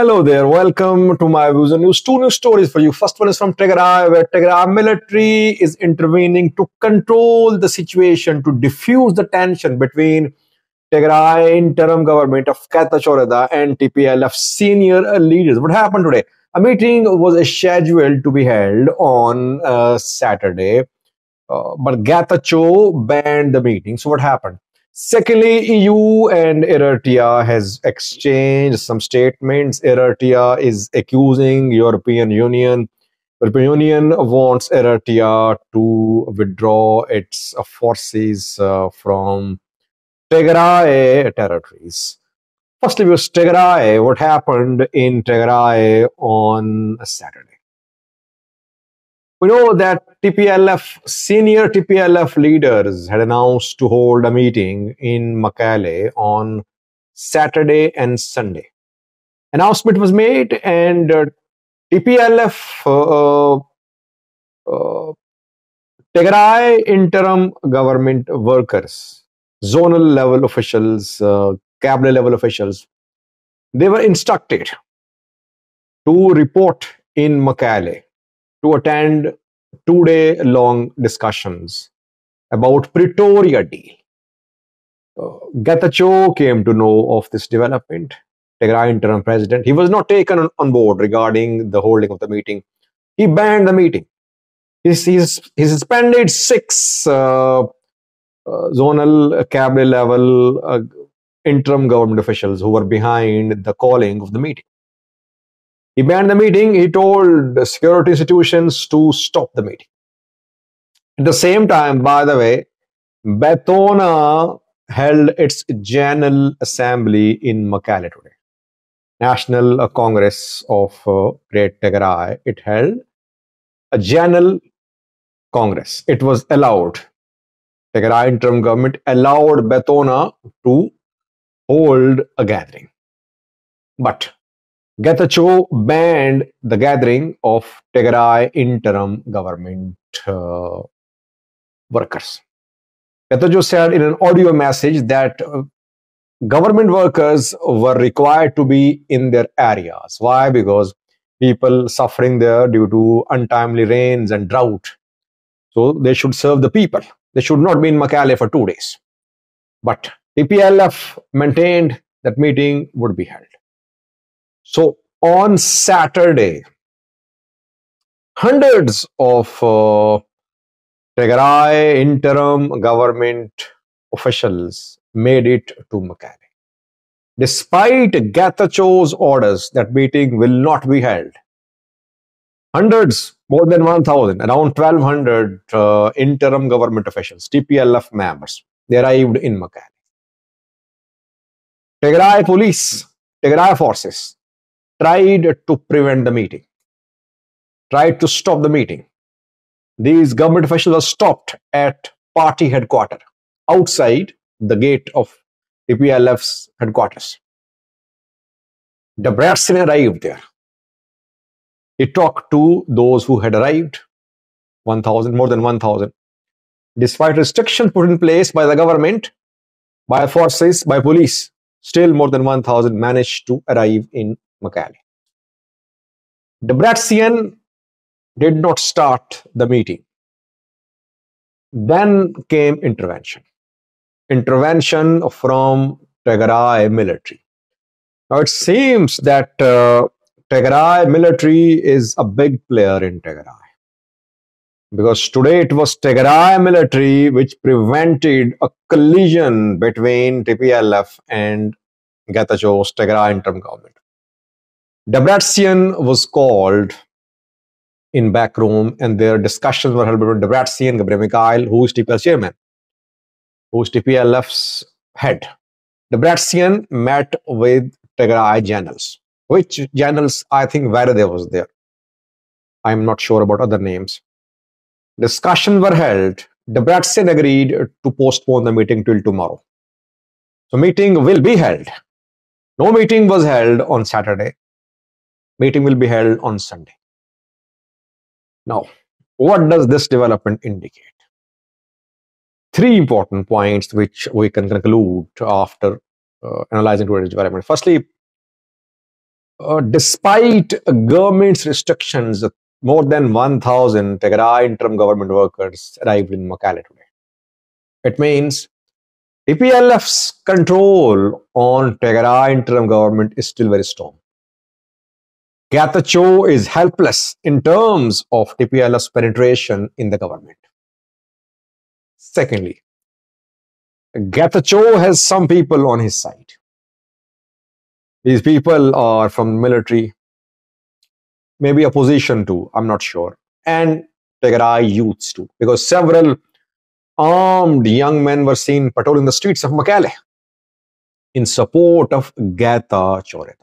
Hello there, welcome to my views on news. Two news stories for you. First one is from Tigray, where Tigray military is intervening to control the situation, to diffuse the tension between Tigray interim government of Getachew and TPLF senior leaders. What happened today? A meeting was scheduled to be held on Saturday, but Getachew banned the meeting. So what happened? Secondly, EU and Eritrea has exchanged some statements. Eritrea is accusing European Union. European Union wants Eritrea to withdraw its forces from Tigray territories. Firstly, was Tigray. What happened in Tigray on Saturday? We know that senior TPLF leaders had announced to hold a meeting in Mekelle on Saturday and Sunday. Announcement was made, and TPLF Tigray interim government workers, zonal level officials, cabinet level officials, they were instructed to report in Mekelle to attend 2-day-long discussions about Pretoria deal. Getachew came to know of this development. Tigray interim president, he was not taken on board regarding the holding of the meeting. He banned the meeting. He suspended 6 zonal cabinet level interim government officials who were behind the calling of the meeting. He banned the meeting. He told the security institutions to stop the meeting. At the same time, by the way, Betona held its General Assembly in Mekelle today. National Congress of Great Tigray. It held a General Congress. It was allowed. Tigray interim government allowed Betona to hold a gathering. But Getachew banned the gathering of Tigray interim government workers. Getachew said in an audio message that government workers were required to be in their areas. Why? Because people suffering there due to untimely rains and drought. So they should serve the people. They should not be in Mekelle for 2 days. But TPLF maintained that meeting would be held. So on Saturday, hundreds of Tigray interim government officials made it to Mekelle. Despite Getachew's orders that meeting will not be held, hundreds, more than 1,000, around 1,200 interim government officials, TPLF members, they arrived in Mekelle. Tigray police, Tigray forces tried to prevent the meeting, tried to stop the meeting. These government officials were stopped at party headquarters, outside the gate of TPLF's headquarters. Debretsion arrived there. He talked to those who had arrived, 1,000, more than 1,000. Despite restrictions put in place by the government, by forces, by police, still more than 1,000 managed to arrive in Mekelle. Debretsion did not start the meeting. Then came intervention. Intervention from Tigray military. Now it seems that Tigray military is a big player in Tigray. Because today it was Tigray military which prevented a collision between TPLF and Getachew's Tigray interim government. Debretsion was called in back room, and their discussions were held between Debretsion, Mekelle, who is TPLF chairman, who is TPLF's head. Debretsion met with Tigray generals. Which generals? I think Varade was there. I'm not sure about other names. Discussions were held. Debretsion agreed to postpone the meeting till tomorrow. So meeting will be held. No meeting was held on Saturday. Meeting will be held on Sunday. Now, what does this development indicate? 3 important points which we can conclude after analyzing today's development. Firstly, Despite government's restrictions, more than 1,000 Tigray interim government workers arrived in Mekelle today. It means TPLF's control on Tigray interim government is still very strong. Getachew is helpless in terms of TPLF's penetration in the government. Secondly, Getachew has some people on his side. These people are from military, maybe opposition too, I'm not sure, and Tigray youths too, because several armed young men were seen patrolling the streets of Mekelle in support of Getachew.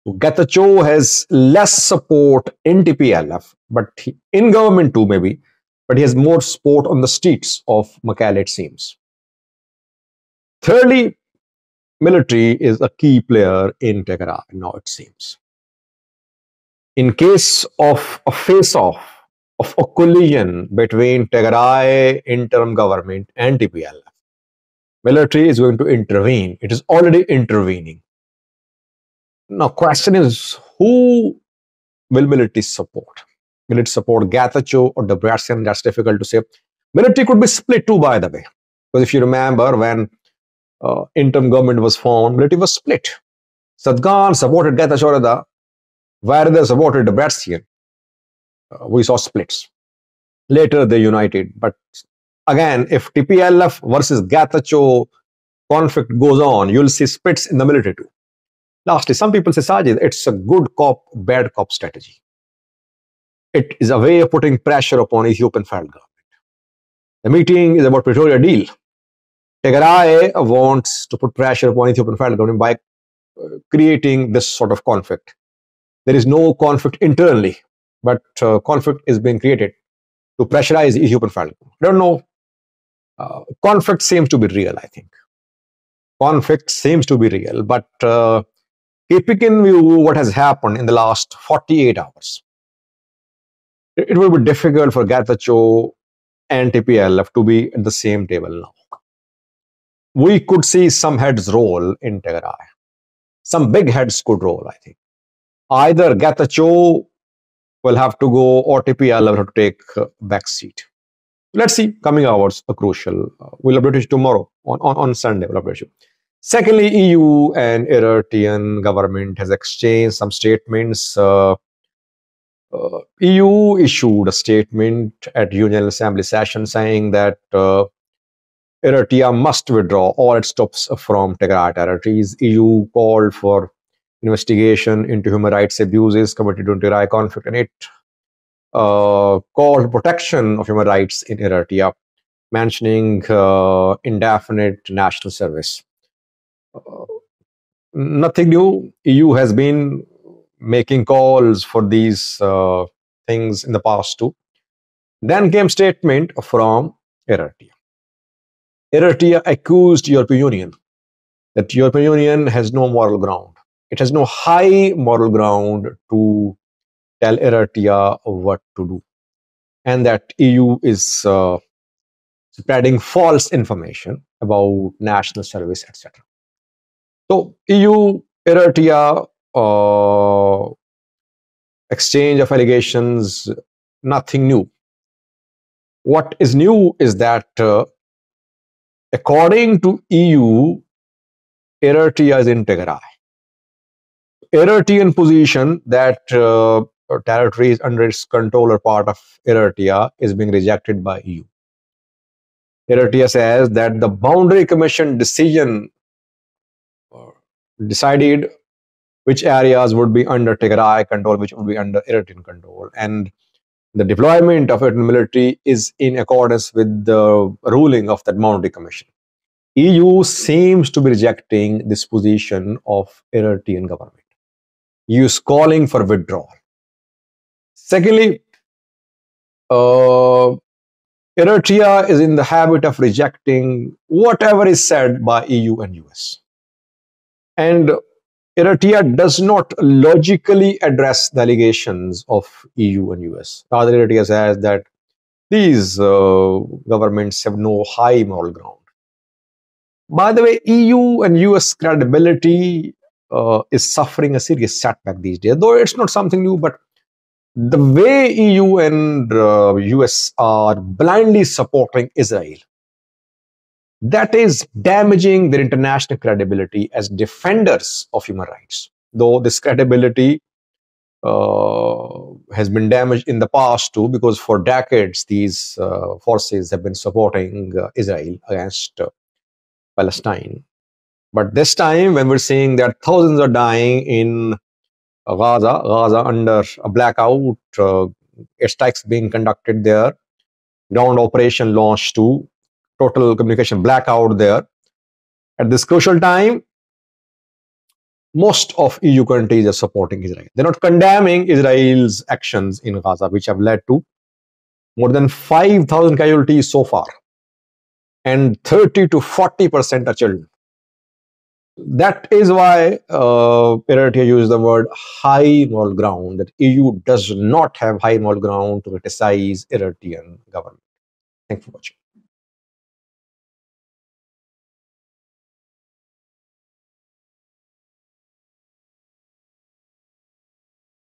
Getachew has less support in TPLF, but in government too maybe, but he has more support on the streets of Mekelle, it seems. Thirdly, military is a key player in Tigray now, it seems. In case of a face-off, of a collision between Tigray interim government and TPLF, military is going to intervene. It is already intervening. Now, question is, who will military support? Will it support Getachew or Debretsion? That's difficult to say. Military could be split too, by the way. Because if you remember, when interim government was formed, military was split. Sadgan supported Getachew, where they supported Debretsion. We saw splits. Later, they united. But again, if TPLF versus Getachew conflict goes on, you'll see splits in the military too. Lastly, some people say, Sajid, it's a good cop, bad cop strategy. It is a way of putting pressure upon Ethiopian federal government. The meeting is about Pretoria deal. Tigray wants to put pressure upon Ethiopian federal government by creating this sort of conflict. There is no conflict internally, but conflict is being created to pressurize Ethiopian federal government. I don't know. Conflict seems to be real, I think. Conflict seems to be real, but keeping in view what has happened in the last 48 hours, it will be difficult for Getachew and TPLF to be at the same table now. We could see some heads roll in Tigray. Some big heads could roll, I think. Either Getachew will have to go or TPLF will have to take a back seat. Let's see, coming hours are crucial. We'll update you tomorrow, on Sunday, we'll update you. Secondly, EU and Eritrean government has exchanged some statements. EU issued a statement at Union Assembly session saying that Eritrea must withdraw all its troops from Tigray territories. EU called for investigation into human rights abuses committed during Tigray conflict, and it called protection of human rights in Eritrea, mentioning indefinite national service. Nothing new. EU has been making calls for these things in the past too. Then came statement from Eritrea. Eritrea accused European Union that European Union has no moral ground. It has no high moral ground to tell Eritrea what to do, and that EU is spreading false information about national service, etc. So EU, Eritrea, exchange of allegations, nothing new. What is new is that according to EU, Eritrea is in Tigray. Eritrean position that territories under its control or part of Eritrea is being rejected by EU. Eritrea says that the Boundary Commission decision decided which areas would be under Tigray control, which would be under Eritrean control. And the deployment of Eritrean military is in accordance with the ruling of that Boundary Commission. EU seems to be rejecting this position of Eritrean government. EU is calling for withdrawal. Secondly, Eritrea is in the habit of rejecting whatever is said by EU and US. And Eritrea does not logically address the allegations of EU and US. Rather, Eritrea says that these governments have no high moral ground. By the way, EU and US credibility is suffering a serious setback these days, though it's not something new. But the way EU and US are blindly supporting Israel, that is damaging their international credibility as defenders of human rights. Though this credibility has been damaged in the past too, because for decades these forces have been supporting Israel against Palestine. But this time, when we're seeing that thousands are dying in Gaza under a blackout, strikes being conducted there, ground operation launched too, total communication blackout there. At this crucial time, most of EU countries are supporting Israel. They're not condemning Israel's actions in Gaza, which have led to more than 5,000 casualties so far, and 30 to 40% are children. That is why Eritrea used the word high moral ground, that EU does not have high moral ground to criticize Eritrean government. Thanks for watching.